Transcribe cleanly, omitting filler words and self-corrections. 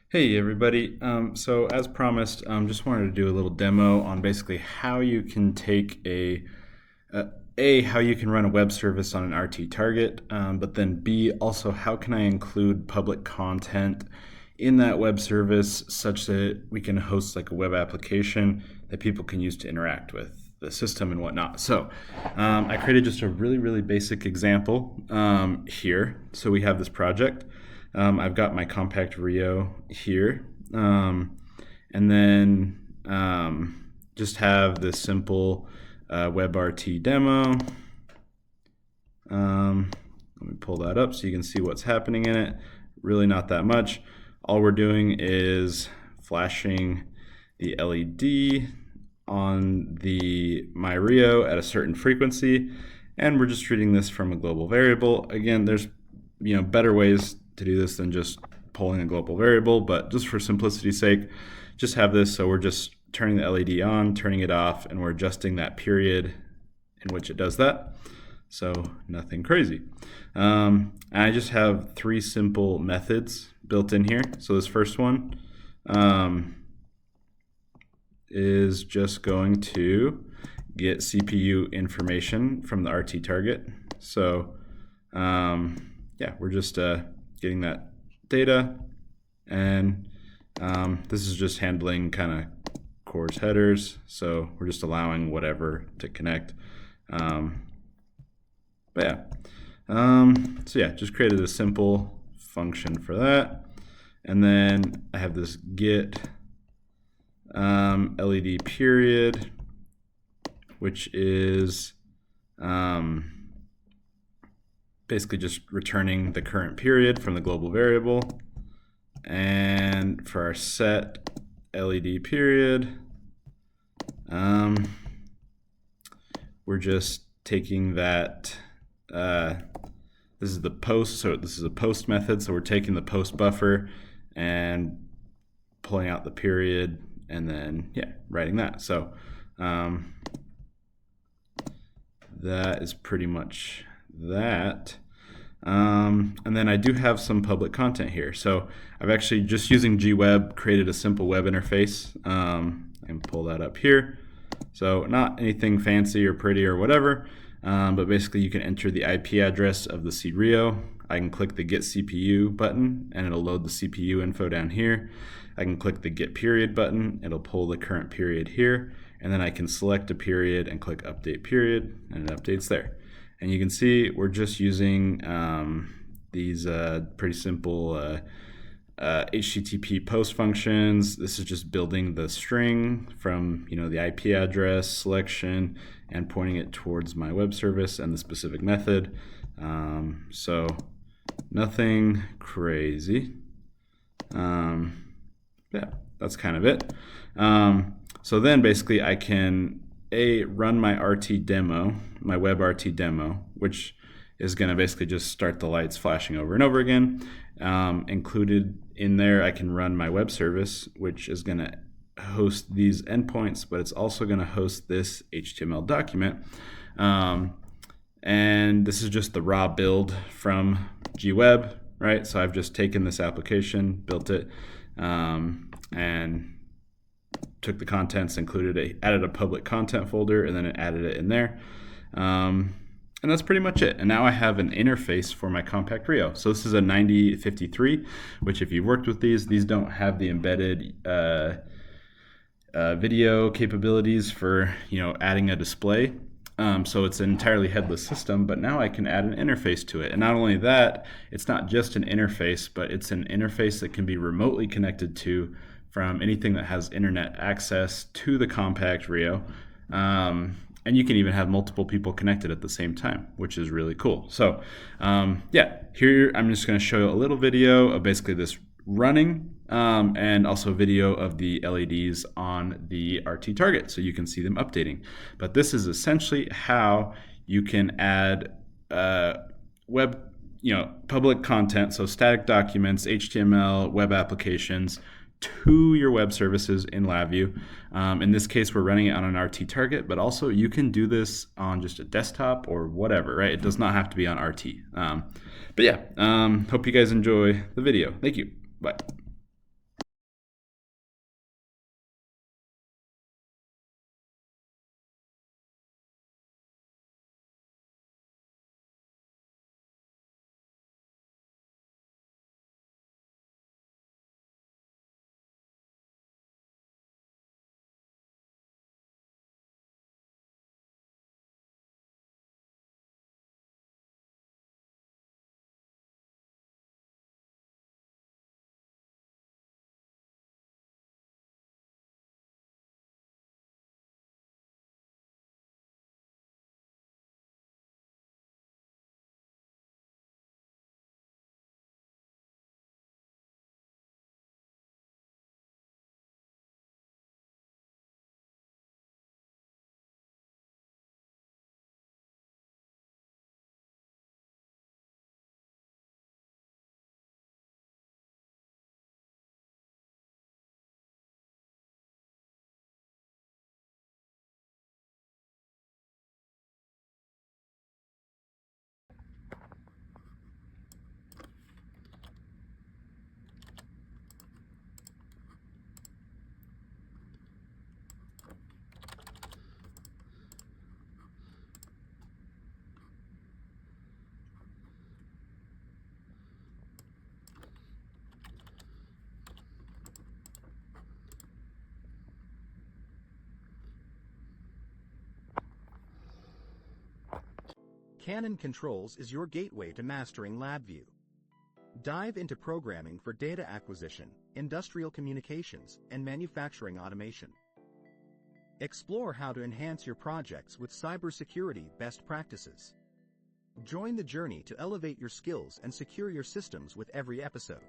Hey everybody, so as promised, just wanted to do a little demo on basically how you can take how you can run a web service on an RT target, but then B, also how can I include public content in that web service such that we can host like a web application that people can use to interact with the system and whatnot. So I created just a really basic example here. So we have this project. I've got my CompactRIO here, and then just have this simple WebRT demo. Let me pull that up so you can see what's happening in it. Really not that much. All we're doing is flashing the LED on the MyRIO at a certain frequency, and we're just treating this from a global variable. Again, there's better ways to do this than just pulling a global variable, but just for simplicity's sake, just have this. So we're just turning the LED on, turning it off, and we're adjusting that period in which it does that. So nothing crazy. And I just have three simple methods built in here. So this first one is just going to get CPU information from the RT target. So yeah, we're just getting that data, and this is just handling kind of CORS headers, so we're just allowing whatever to connect. But yeah, so yeah, just created a simple function for that, and then I have this get LED period, which is basically just returning the current period from the global variable. And for our set LED period, we're just taking that, this is the post, so this is a post method, so we're taking the post buffer and pulling out the period, and then yeah, writing that. So that is pretty much that. And then I do have some public content here. So I've actually, just using gweb, created a simple web interface. I can pull that up here. So not anything fancy or pretty or whatever, but basically you can enter the IP address of the CRIO. I can click the get CPU button and it'll load the CPU info down here. I can click the get period button, it'll pull the current period here, and then I can select a period and click update period, and it updates there. And you can see we're just using these pretty simple HTTP post functions. This is just building the string from the IP address selection and pointing it towards my web service and the specific method. So nothing crazy. Yeah, that's kind of it. So then basically I can run my RT demo, my web RT demo, which is going to basically just start the lights flashing over and over again. Included in there, I can run my web service, which is going to host these endpoints, but it's also going to host this HTML document. And this is just the raw build from gweb, right? So I've just taken this application, built it, and took the contents, added a public content folder, and then it added it in there. And that's pretty much it. And now I have an interface for my CompactRIO. So this is a 9053, which if you've worked with these don't have the embedded video capabilities for adding a display. So it's an entirely headless system, but now I can add an interface to it. And not only that, it's not just an interface, but it's an interface that can be remotely connected to from anything that has internet access to the CompactRIO. And you can even have multiple people connected at the same time, which is really cool. So yeah, here I'm just going to show you a little video of basically this running, and also video of the LEDs on the RT target so you can see them updating. But this is essentially how you can add public content, so static documents, HTML, web applications, to your web services in LabVIEW. In this case, we're running it on an RT target, but also you can do this on just a desktop or whatever, right? It does not have to be on RT. But yeah, hope you guys enjoy the video. Thank you. Bye. Canon Controls is your gateway to mastering LabVIEW. Dive into programming for data acquisition, industrial communications, and manufacturing automation. Explore how to enhance your projects with cybersecurity best practices. Join the journey to elevate your skills and secure your systems with every episode.